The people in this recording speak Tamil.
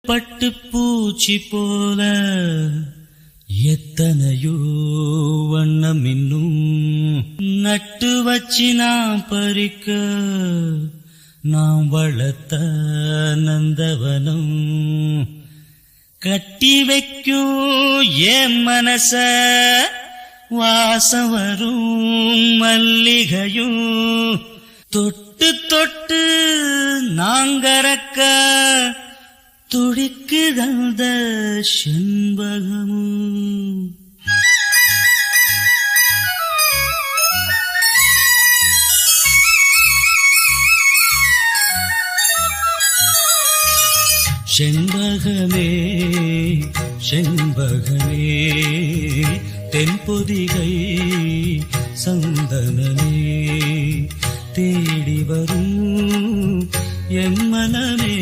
பட்டு பூச்சி போல எத்தனையோ வண்ணம் இன்னும் நட்டு வச்சு நாம் பறிக்க நாம் வளர்த்த நந்தவனம் கட்டி வைக்கும் என் மனச வாசம் வரும் மல்லிகையும் தொட்டு தொட்டு நாங்கறக்க துடிக்குதந்த செண்பகமும் செண்பகமே செண்பகமே தென்பொதிகை சந்தனமே தேடி வரும் என் மனமே